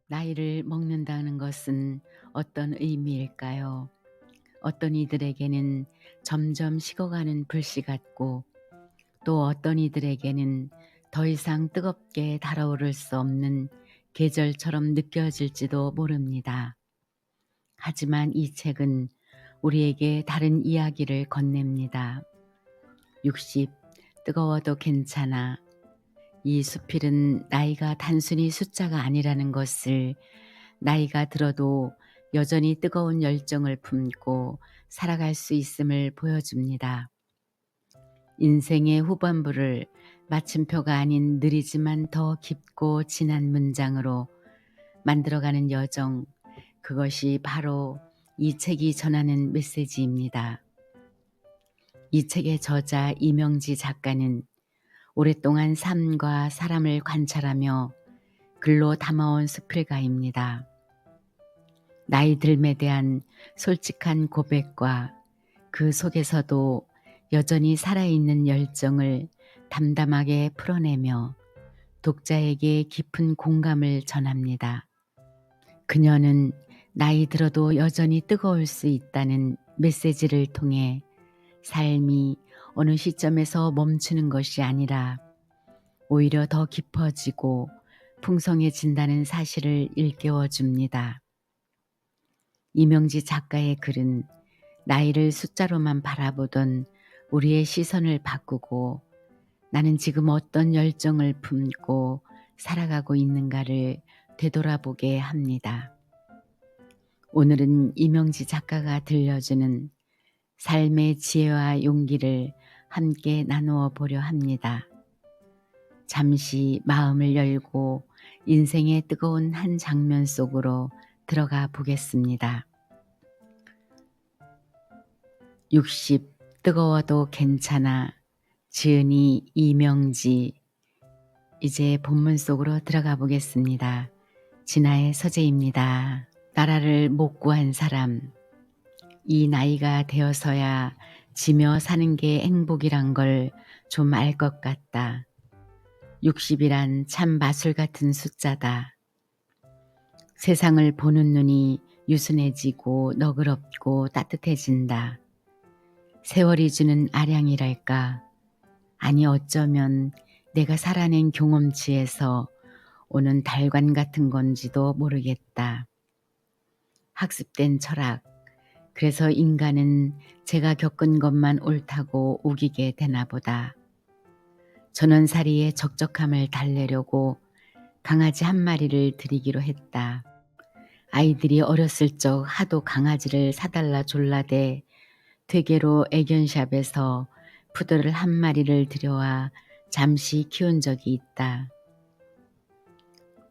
나이를 먹는다는 것은 어떤 의미일까요? 어떤 이들에게는 점점 식어가는 불씨 같고 또 어떤 이들에게는 더 이상 뜨겁게 달아오를 수 없는 계절처럼 느껴질지도 모릅니다. 하지만 이 책은 우리에게 다른 이야기를 건넵니다. 60 뜨거워도 괜찮아. 이 수필은 나이가 단순히 숫자가 아니라는 것을, 나이가 들어도 여전히 뜨거운 열정을 품고 살아갈 수 있음을 보여줍니다. 인생의 후반부를 마침표가 아닌 느리지만 더 깊고 진한 문장으로 만들어가는 여정, 그것이 바로 이 책이 전하는 메시지입니다. 이 책의 저자 이명지 작가는 오랫동안 삶과 사람을 관찰하며 글로 담아온 수필가입니다. 나이 듦에 대한 솔직한 고백과 그 속에서도 여전히 살아있는 열정을 담담하게 풀어내며 독자에게 깊은 공감을 전합니다. 그녀는 나이 들어도 여전히 뜨거울 수 있다는 메시지를 통해 삶이 어느 시점에서 멈추는 것이 아니라 오히려 더 깊어지고 풍성해진다는 사실을 일깨워 줍니다. 이명지 작가의 글은 나이를 숫자로만 바라보던 우리의 시선을 바꾸고 나는 지금 어떤 열정을 품고 살아가고 있는가를 되돌아보게 합니다. 오늘은 이명지 작가가 들려주는 삶의 지혜와 용기를 함께 나누어 보려 합니다. 잠시 마음을 열고 인생의 뜨거운 한 장면 속으로 들어가 보겠습니다. 60 뜨거워도 괜찮아. 지은이 이명지. 이제 본문 속으로 들어가 보겠습니다. 진아의 서재입니다. 나라를 못 구한 사람. 이 나이가 되어서야 지며 사는 게 행복이란 걸 좀 알 것 같다. 60이란 참 마술 같은 숫자다. 세상을 보는 눈이 유순해지고 너그럽고 따뜻해진다. 세월이 주는 아량이랄까. 아니 어쩌면 내가 살아낸 경험치에서 오는 달관 같은 건지도 모르겠다. 학습된 철학. 그래서 인간은 제가 겪은 것만 옳다고 우기게 되나 보다. 전원살이의 적적함을 달래려고 강아지 한 마리를 드리기로 했다. 아이들이 어렸을 적 하도 강아지를 사달라 졸라대 되게로 애견샵에서 푸들을 한 마리를 들여와 잠시 키운 적이 있다.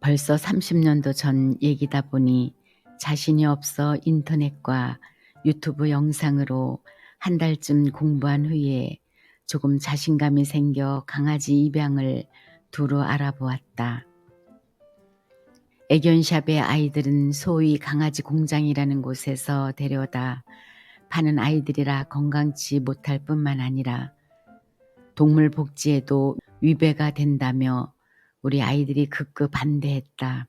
벌써 30년도 전 얘기다 보니 자신이 없어 인터넷과 유튜브 영상으로 한 달쯤 공부한 후에 조금 자신감이 생겨 강아지 입양을 두루 알아보았다. 애견샵의 아이들은 소위 강아지 공장이라는 곳에서 데려다 파는 아이들이라 건강치 못할 뿐만 아니라 동물 복지에도 위배가 된다며 우리 아이들이 극구 반대했다.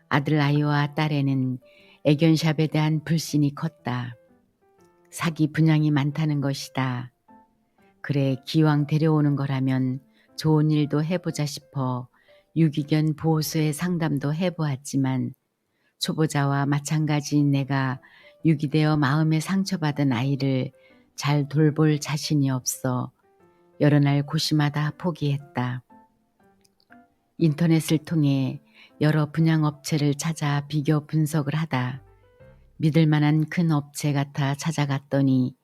아들 아이와 딸에는 애견샵에 대한 불신이 컸다. 사기 분양이 많다는 것이다. 그래 기왕 데려오는 거라면 좋은 일도 해보자 싶어 유기견 보호소에 상담도 해보았지만 초보자와 마찬가지인 내가 유기되어 마음에 상처받은 아이를 잘 돌볼 자신이 없어 여러 날 고심하다 포기했다. 인터넷을 통해 여러 분양업체를 찾아 비교 분석을 하다 믿을 만한 큰 업체 같아 찾아갔더니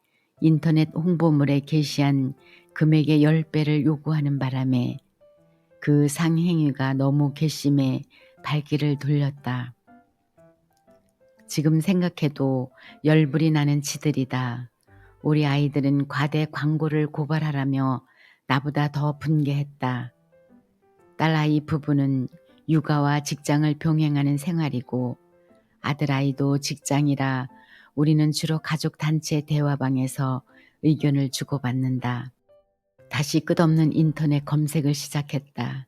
인터넷 홍보물에 게시한 금액의 10배를 요구하는 바람에 그 상행위가 너무 괘씸해 발길을 돌렸다. 지금 생각해도 열불이 나는 지들이다. 우리 아이들은 과대 광고를 고발하라며 나보다 더 분개했다. 딸아이 부부는 육아와 직장을 병행하는 생활이고 아들아이도 직장이라 우리는 주로 가족단체 대화방에서 의견을 주고받는다. 다시 끝없는 인터넷 검색을 시작했다.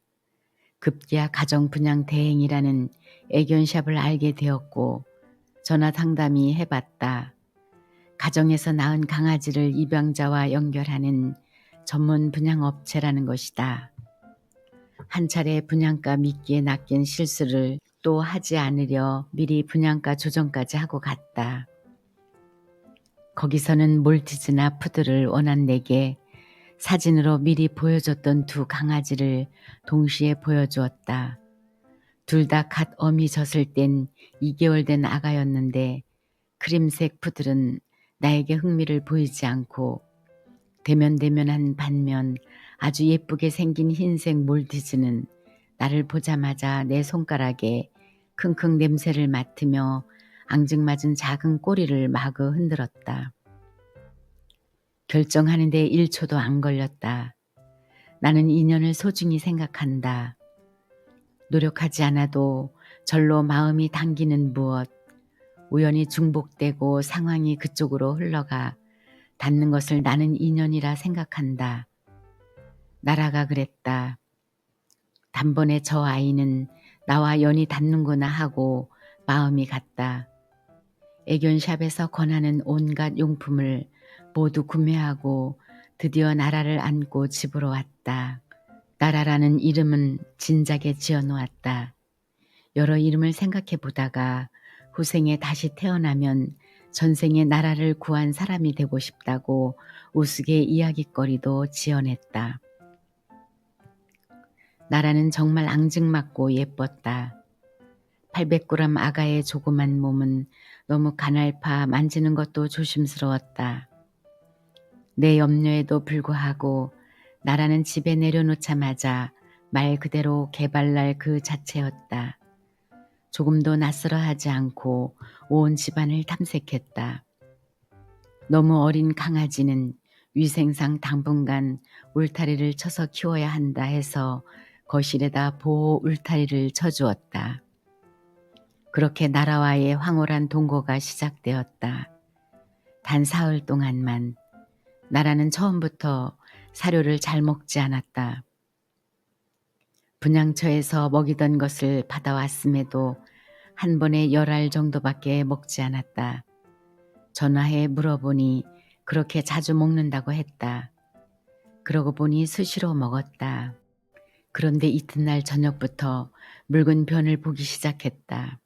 급기야 가정분양 대행이라는 애견샵을 알게 되었고 전화 상담이 해봤다. 가정에서 낳은 강아지를 입양자와 연결하는 전문 분양업체라는 것이다. 한 차례 분양가 미끼에 낚인 실수를 또 하지 않으려 미리 분양가 조정까지 하고 갔다. 거기서는 몰티즈나 푸드를 원한 내게 사진으로 미리 보여줬던 두 강아지를 동시에 보여주었다. 둘 다 갓 어미 젖을 땐 2개월 된 아가였는데 크림색 푸들은 나에게 흥미를 보이지 않고 대면대면한 반면 아주 예쁘게 생긴 흰색 몰티즈는 나를 보자마자 내 손가락에 킁킁 냄새를 맡으며 앙증맞은 작은 꼬리를 마구 흔들었다. 결정하는데 1초도 안 걸렸다. 나는 인연을 소중히 생각한다. 노력하지 않아도 절로 마음이 당기는 무엇, 우연히 중복되고 상황이 그쪽으로 흘러가 닿는 것을 나는 인연이라 생각한다. 나라가 그랬다. 단번에 저 아이는 나와 연이 닿는구나 하고 마음이 갔다. 애견샵에서 권하는 온갖 용품을 모두 구매하고 드디어 나라를 안고 집으로 왔다. 나라라는 이름은 진작에 지어놓았다. 여러 이름을 생각해 보다가 후생에 다시 태어나면 전생에 나라를 구한 사람이 되고 싶다고 우스개 이야깃거리도 지어냈다. 나라는 정말 앙증맞고 예뻤다. 800g 아가의 조그만 몸은 너무 가날파 만지는 것도 조심스러웠다. 내 염려에도 불구하고 나라는 집에 내려놓자마자 말 그대로 개발날 그 자체였다. 조금도 낯설어하지 않고 온 집안을 탐색했다. 너무 어린 강아지는 위생상 당분간 울타리를 쳐서 키워야 한다 해서 거실에다 보호 울타리를 쳐주었다. 그렇게 나라와의 황홀한 동거가 시작되었다. 단 사흘 동안만. 나라는 처음부터 사료를 잘 먹지 않았다. 분양처에서 먹이던 것을 받아왔음에도 한 번에 10알 정도밖에 먹지 않았다. 전화해 물어보니 그렇게 자주 먹는다고 했다. 그러고 보니 수시로 먹었다. 그런데 이튿날 저녁부터 묽은 변을 보기 시작했다.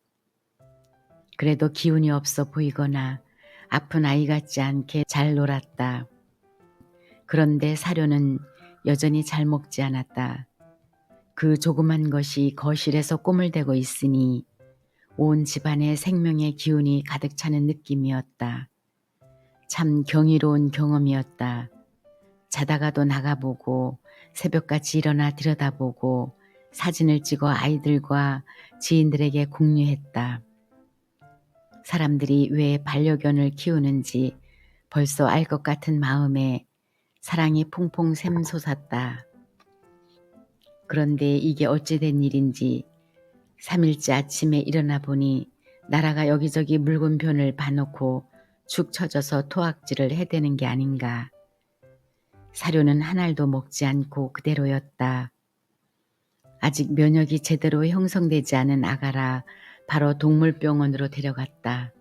그래도 기운이 없어 보이거나 아픈 아이 같지 않게 잘 놀았다. 그런데 사료는 여전히 잘 먹지 않았다. 그 조그만 것이 거실에서 꿈을 대고 있으니 온 집안에 생명의 기운이 가득 차는 느낌이었다. 참 경이로운 경험이었다. 자다가도 나가보고 새벽같이 일어나 들여다보고 사진을 찍어 아이들과 지인들에게 공유했다. 사람들이 왜 반려견을 키우는지 벌써 알 것 같은 마음에 사랑이 퐁퐁 샘솟았다. 그런데 이게 어찌된 일인지 3일째 아침에 일어나 보니 나라가 여기저기 묽은 변을 봐놓고 축 처져서 토악질을 해대는 게 아닌가. 사료는 한 알도 먹지 않고 그대로였다. 아직 면역이 제대로 형성되지 않은 아가라 바로 동물병원으로 데려갔다.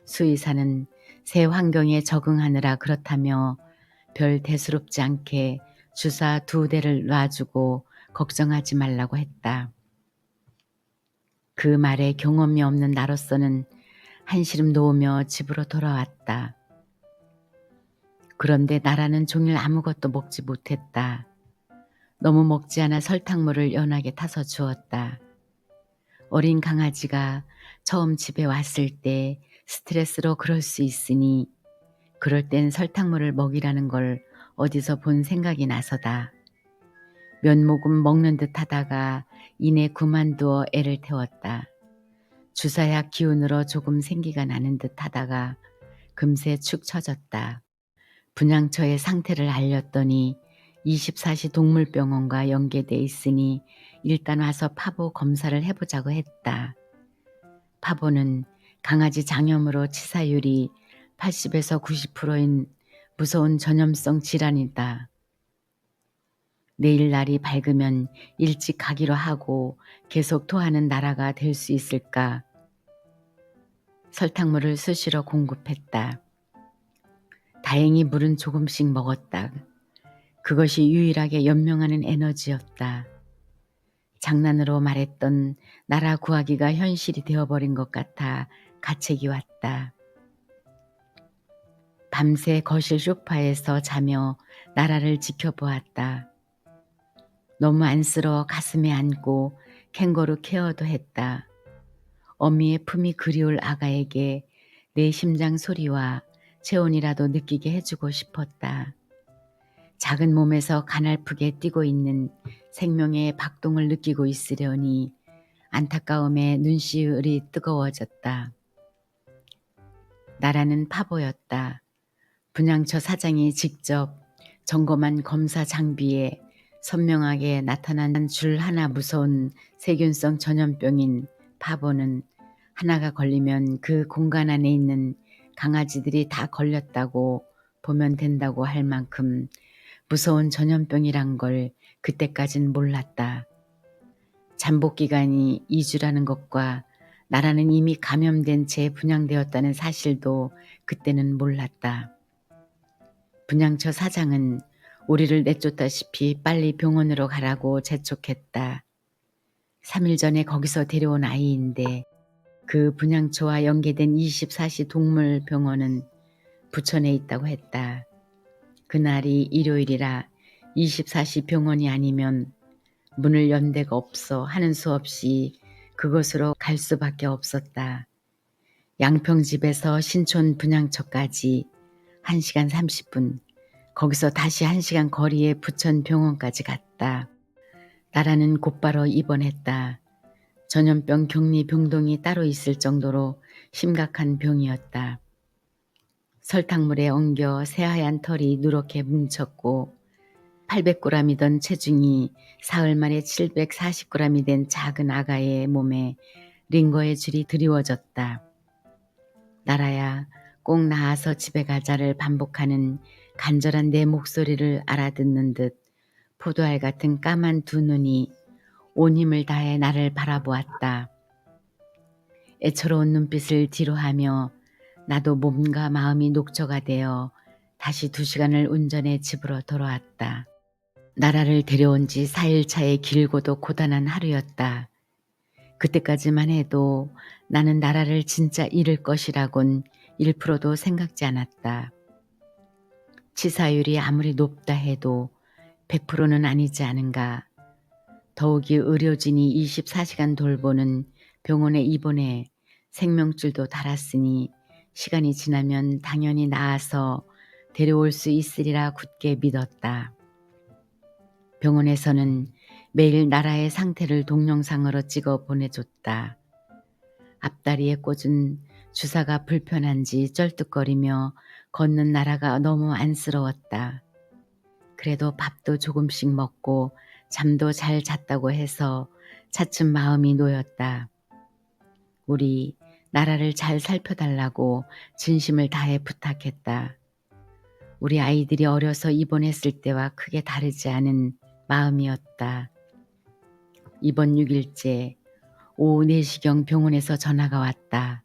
수의사는 새 환경에 적응하느라 그렇다며 별 대수롭지 않게 주사 2대를 놔주고 걱정하지 말라고 했다. 그 말에 경험이 없는 나로서는 한시름 놓으며 집으로 돌아왔다. 그런데 나라는 종일 아무것도 먹지 못했다. 너무 먹지 않아 설탕물을 연하게 타서 주었다. 어린 강아지가 처음 집에 왔을 때 스트레스로 그럴 수 있으니 그럴 땐 설탕물을 먹이라는 걸 어디서 본 생각이 나서다. 몇 모금 먹는 듯 하다가 이내 그만두어 애를 태웠다. 주사약 기운으로 조금 생기가 나는 듯 하다가 금세 축 처졌다. 분양처의 상태를 알렸더니 24시 동물병원과 연계돼 있으니 일단 와서 파보 검사를 해보자고 했다. 파보는 강아지 장염으로 치사율이 80에서 90%인 무서운 전염성 질환이다. 내일 날이 밝으면 일찍 가기로 하고 계속 토하는 나라가 될 수 있을까? 설탕물을 수시로 공급했다. 다행히 물은 조금씩 먹었다. 그것이 유일하게 연명하는 에너지였다. 장난으로 말했던 나라 구하기가 현실이 되어버린 것 같아 가책이 왔다. 밤새 거실 소파에서 자며 나라를 지켜보았다. 너무 안쓰러워 가슴에 안고 캥거루 케어도 했다. 어미의 품이 그리울 아가에게 내 심장 소리와 체온이라도 느끼게 해주고 싶었다. 작은 몸에서 가날프게 뛰고 있는 생명의 박동을 느끼고 있으려니 안타까움에 눈시울이 뜨거워졌다. 나라는 파보였다. 분양처 사장이 직접 점검한 검사 장비에 선명하게 나타난 줄 하나 무서운 세균성 전염병인 파보는 하나가 걸리면 그 공간 안에 있는 강아지들이 다 걸렸다고 보면 된다고 할 만큼 무서운 전염병이란 걸 그때까진 몰랐다. 잠복기간이 2주라는 것과 나라는 이미 감염된 채 분양되었다는 사실도 그때는 몰랐다. 분양처 사장은 우리를 내쫓다시피 빨리 병원으로 가라고 재촉했다. 3일 전에 거기서 데려온 아이인데 그 분양처와 연계된 24시 동물병원은 부천에 있다고 했다. 그날이 일요일이라 24시 병원이 아니면 문을 연 데가 없어 하는 수 없이 그곳으로 갈 수밖에 없었다. 양평집에서 신촌 분양처까지 1시간 30분, 거기서 다시 1시간 거리의 부천병원까지 갔다. 나라는 곧바로 입원했다. 전염병 격리 병동이 따로 있을 정도로 심각한 병이었다. 설탕물에 엉겨 새하얀 털이 누렇게 뭉쳤고 800g이던 체중이 사흘 만에 740g이 된 작은 아가의 몸에 링거의 줄이 드리워졌다. 나라야, 꼭 나아서 집에 가자를 반복하는 간절한 내 목소리를 알아듣는 듯 포도알 같은 까만 두 눈이 온 힘을 다해 나를 바라보았다. 애처로운 눈빛을 뒤로하며 나도 몸과 마음이 녹초가 되어 다시 2시간을 운전해 집으로 돌아왔다. 나라를 데려온 지 4일차의 길고도 고단한 하루였다. 그때까지만 해도 나는 나라를 진짜 잃을 것이라곤 1%도 생각지 않았다. 치사율이 아무리 높다 해도 100%는 아니지 않은가. 더욱이 의료진이 24시간 돌보는 병원에 입원해 생명줄도 달았으니 시간이 지나면 당연히 나아서 데려올 수 있으리라 굳게 믿었다. 병원에서는 매일 나라의 상태를 동영상으로 찍어 보내줬다. 앞다리에 꽂은 주사가 불편한지 쩔뚝거리며 걷는 나라가 너무 안쓰러웠다. 그래도 밥도 조금씩 먹고 잠도 잘 잤다고 해서 차츰 마음이 놓였다. 우리 나라를 잘 살펴달라고 진심을 다해 부탁했다. 우리 아이들이 어려서 입원했을 때와 크게 다르지 않은 마음이었다. 이번 6일째 오후 4시경 병원에서 전화가 왔다.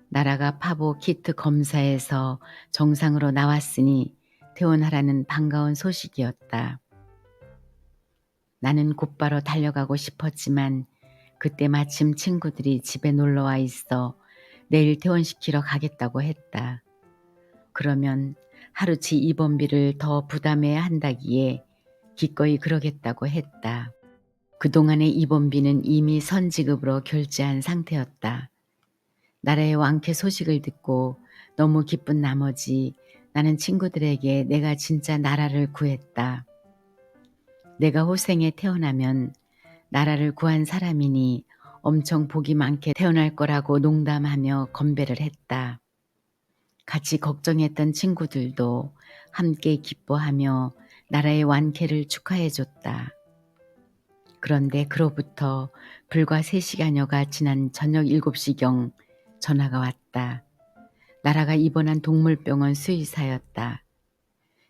나라가 파보 키트 검사에서 정상으로 나왔으니 퇴원하라는 반가운 소식이었다. 나는 곧바로 달려가고 싶었지만 그때 마침 친구들이 집에 놀러와 있어 내일 퇴원시키러 가겠다고 했다. 그러면 하루치 입원비를 더 부담해야 한다기에 기꺼이 그러겠다고 했다. 그동안의 입원비는 이미 선지급으로 결제한 상태였다. 나라의 완쾌 소식을 듣고 너무 기쁜 나머지 나는 친구들에게 내가 진짜 나라를 구했다. 내가 호생에 태어나면 나라를 구한 사람이니 엄청 복이 많게 태어날 거라고 농담하며 건배를 했다. 같이 걱정했던 친구들도 함께 기뻐하며 나라의 완쾌를 축하해줬다. 그런데 그로부터 불과 3시간여가 지난 저녁 7시경 전화가 왔다. 나라가 입원한 동물병원 수의사였다.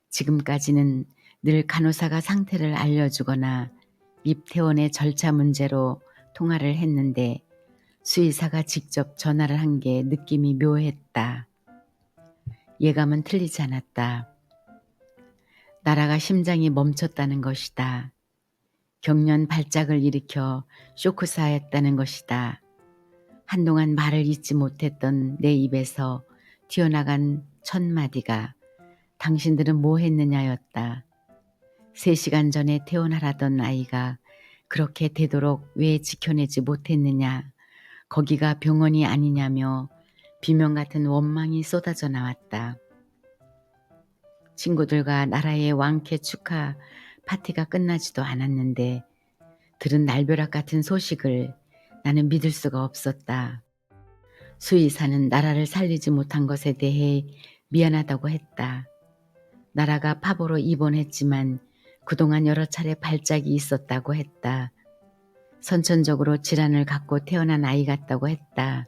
지금까지는 늘 간호사가 상태를 알려주거나 입퇴원의 절차 문제로 통화를 했는데 수의사가 직접 전화를 한 게 느낌이 묘했다. 예감은 틀리지 않았다. 나라가 심장이 멈췄다는 것이다. 경련 발작을 일으켜 쇼크사했다는 것이다. 한동안 말을 잇지 못했던 내 입에서 튀어나간 첫 마디가 당신들은 뭐 했느냐였다. 3시간 전에 퇴원하라던 아이가 그렇게 되도록 왜 지켜내지 못했느냐. 거기가 병원이 아니냐며 비명 같은 원망이 쏟아져 나왔다. 친구들과 나라의 왕쾌 축하 파티가 끝나지도 않았는데 들은 날벼락 같은 소식을 나는 믿을 수가 없었다. 수의사는 나라를 살리지 못한 것에 대해 미안하다고 했다. 나라가 파보로 입원했지만 그동안 여러 차례 발작이 있었다고 했다. 선천적으로 질환을 갖고 태어난 아이 같다고 했다.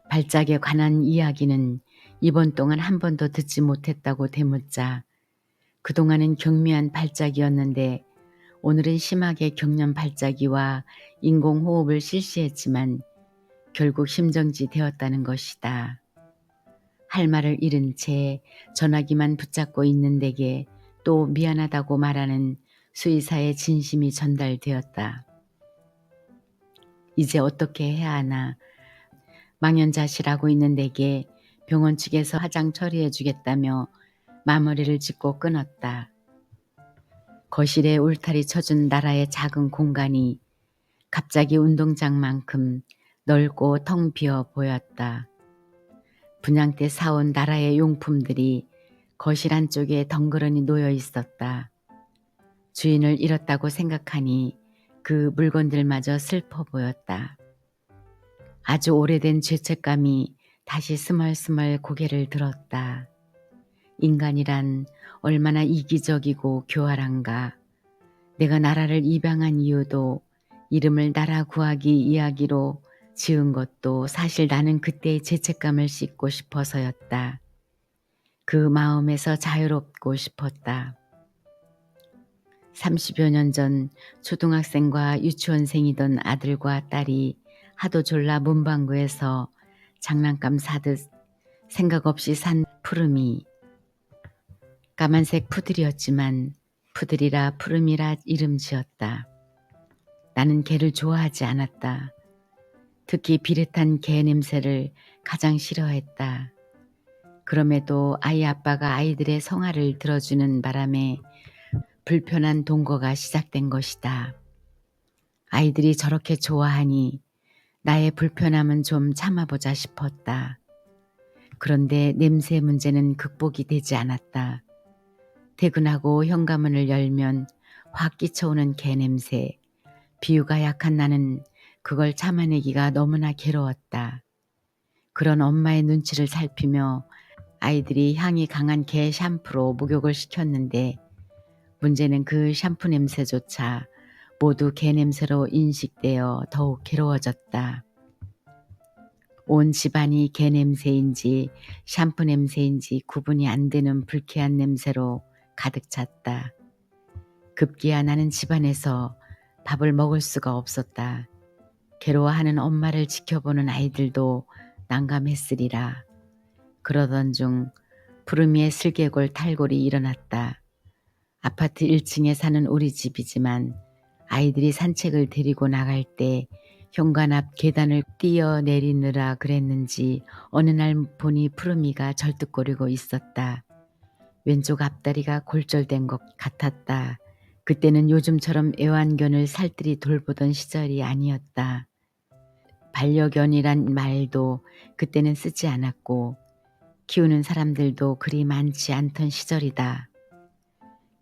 발작에 관한 이야기는 입원 동안 한 번도 듣지 못했다고 되묻자 그동안은 경미한 발작이었는데 오늘은 심하게 경련 발작이와 인공호흡을 실시했지만 결국 심정지 되었다는 것이다. 할 말을 잃은 채 전화기만 붙잡고 있는 내게 또 미안하다고 말하는 수의사의 진심이 전달되었다. 이제 어떻게 해야 하나. 망연자실하고 있는 내게 병원 측에서 화장 처리해 주겠다며 마무리를 짓고 끊었다. 거실에 울타리 쳐준 나라의 작은 공간이 갑자기 운동장만큼 넓고 텅 비어 보였다. 분양 때 사온 나라의 용품들이 거실 한쪽에 덩그러니 놓여 있었다. 주인을 잃었다고 생각하니 그 물건들마저 슬퍼 보였다. 아주 오래된 죄책감이 다시 스멀스멀 고개를 들었다. 인간이란 얼마나 이기적이고 교활한가. 내가 나라를 입양한 이유도 이름을 나라 구하기 이야기로 지은 것도 사실 나는 그때의 죄책감을 씻고 싶어서였다. 그 마음에서 자유롭고 싶었다. 30여 년 전 초등학생과 유치원생이던 아들과 딸이 하도 졸라 문방구에서 장난감 사듯 생각 없이 산 푸름이 까만색 푸들이었지만 푸들이라 푸름이라 이름 지었다. 나는 개를 좋아하지 않았다. 특히 비릿한 개 냄새를 가장 싫어했다. 그럼에도 아이 아빠가 아이들의 성화를 들어주는 바람에 불편한 동거가 시작된 것이다. 아이들이 저렇게 좋아하니 나의 불편함은 좀 참아보자 싶었다. 그런데 냄새 문제는 극복이 되지 않았다. 퇴근하고 현관문을 열면 확 끼쳐오는 개 냄새. 비유가 약한 나는 그걸 참아내기가 너무나 괴로웠다. 그런 엄마의 눈치를 살피며 아이들이 향이 강한 개 샴푸로 목욕을 시켰는데 문제는 그 샴푸 냄새조차 모두 개 냄새로 인식되어 더욱 괴로워졌다. 온 집안이 개 냄새인지 샴푸 냄새인지 구분이 안 되는 불쾌한 냄새로 가득 찼다. 급기야 나는 집안에서 밥을 먹을 수가 없었다. 괴로워하는 엄마를 지켜보는 아이들도 난감했으리라. 그러던 중 푸르미의 슬개골 탈골이 일어났다. 아파트 1층에 사는 우리 집이지만 아이들이 산책을 데리고 나갈 때 현관 앞 계단을 뛰어내리느라 그랬는지 어느 날 보니 푸르미가 절뚝거리고 있었다. 왼쪽 앞다리가 골절된 것 같았다. 그때는 요즘처럼 애완견을 살뜰히 돌보던 시절이 아니었다. 반려견이란 말도 그때는 쓰지 않았고 키우는 사람들도 그리 많지 않던 시절이다.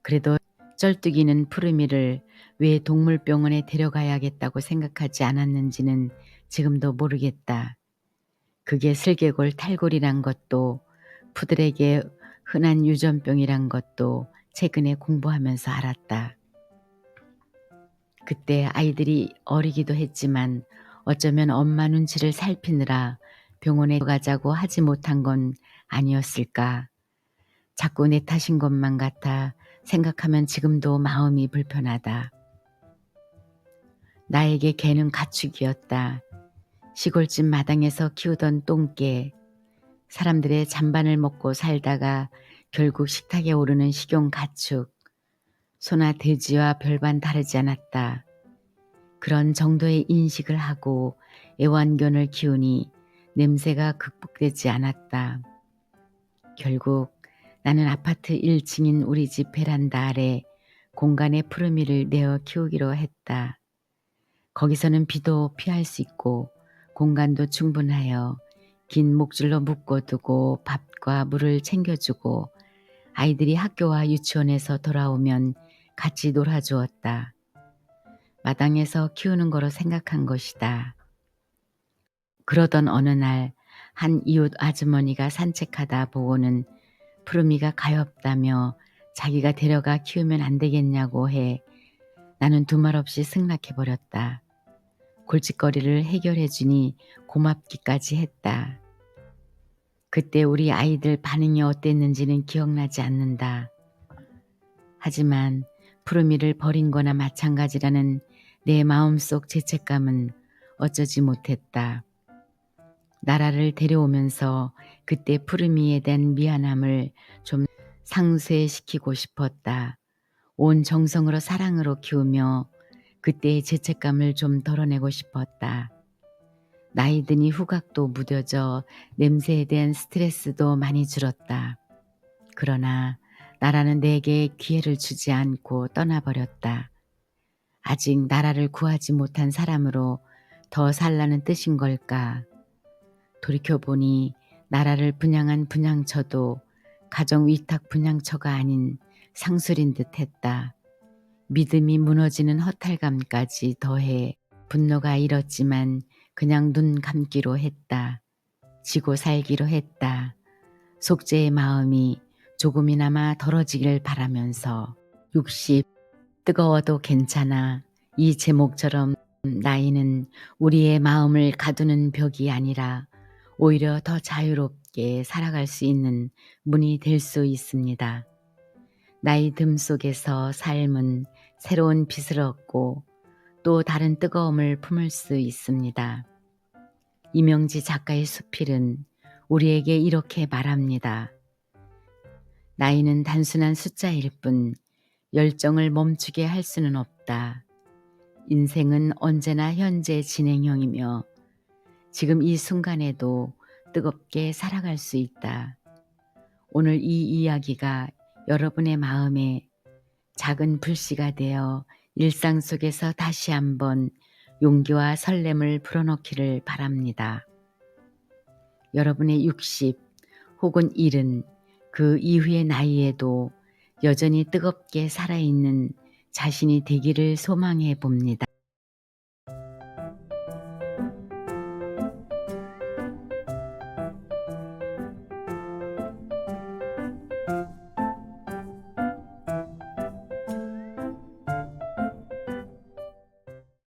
그래도 쩔뚝이는 푸르미를 왜 동물병원에 데려가야겠다고 생각하지 않았는지는 지금도 모르겠다. 그게 슬개골 탈골이란 것도 푸들에게 흔한 유전병이란 것도 최근에 공부하면서 알았다. 그때 아이들이 어리기도 했지만 어쩌면 엄마 눈치를 살피느라 병원에 가자고 하지 못한 건 아니었을까. 자꾸 내 탓인 것만 같아 생각하면 지금도 마음이 불편하다. 나에게 개는 가축이었다. 시골집 마당에서 키우던 똥개. 사람들의 잔반을 먹고 살다가 결국 식탁에 오르는 식용 가축. 소나 돼지와 별반 다르지 않았다. 그런 정도의 인식을 하고 애완견을 키우니 냄새가 극복되지 않았다. 결국 나는 아파트 1층인 우리 집 베란다 아래 공간에 푸르미를 내어 키우기로 했다. 거기서는 비도 피할 수 있고 공간도 충분하여 긴 목줄로 묶어두고 밥과 물을 챙겨주고 아이들이 학교와 유치원에서 돌아오면 같이 놀아주었다. 마당에서 키우는 거로 생각한 것이다. 그러던 어느 날 한 이웃 아주머니가 산책하다 보고는 푸르미가 가엾다며 자기가 데려가 키우면 안 되겠냐고 해 나는 두말 없이 승낙해버렸다. 골칫거리를 해결해 주니 고맙기까지 했다. 그때 우리 아이들 반응이 어땠는지는 기억나지 않는다. 하지만 푸르미를 버린 거나 마찬가지라는 내 마음속 죄책감은 어쩌지 못했다. 나라를 데려오면서 그때 푸르미에 대한 미안함을 좀 상쇄시키고 싶었다. 온 정성으로 사랑으로 키우며 그때의 죄책감을 좀 덜어내고 싶었다. 나이 드니 후각도 무뎌져 냄새에 대한 스트레스도 많이 줄었다. 그러나 나라는 내게 기회를 주지 않고 떠나버렸다. 아직 나라를 구하지 못한 사람으로 더 살라는 뜻인 걸까? 돌이켜보니 나라를 분양한 분양처도 가정위탁 분양처가 아닌 상술인 듯 했다. 믿음이 무너지는 허탈감까지 더해 분노가 일었지만 그냥 눈 감기로 했다. 지고 살기로 했다. 속죄의 마음이 조금이나마 덜어지길 바라면서 60 뜨거워도 괜찮아. 이 제목처럼 나이는 우리의 마음을 가두는 벽이 아니라 오히려 더 자유롭게 살아갈 수 있는 문이 될 수 있습니다. 나이 듦 속에서 삶은 새로운 빛을 얻고 또 다른 뜨거움을 품을 수 있습니다. 이명지 작가의 수필은 우리에게 이렇게 말합니다. 나이는 단순한 숫자일 뿐 열정을 멈추게 할 수는 없다. 인생은 언제나 현재 진행형이며 지금 이 순간에도 뜨겁게 살아갈 수 있다. 오늘 이 이야기가 여러분의 마음에 작은 불씨가 되어 일상 속에서 다시 한번 용기와 설렘을 불어넣기를 바랍니다. 여러분의 60 혹은 70, 그 이후의 나이에도 여전히 뜨겁게 살아있는 자신이 되기를 소망해 봅니다.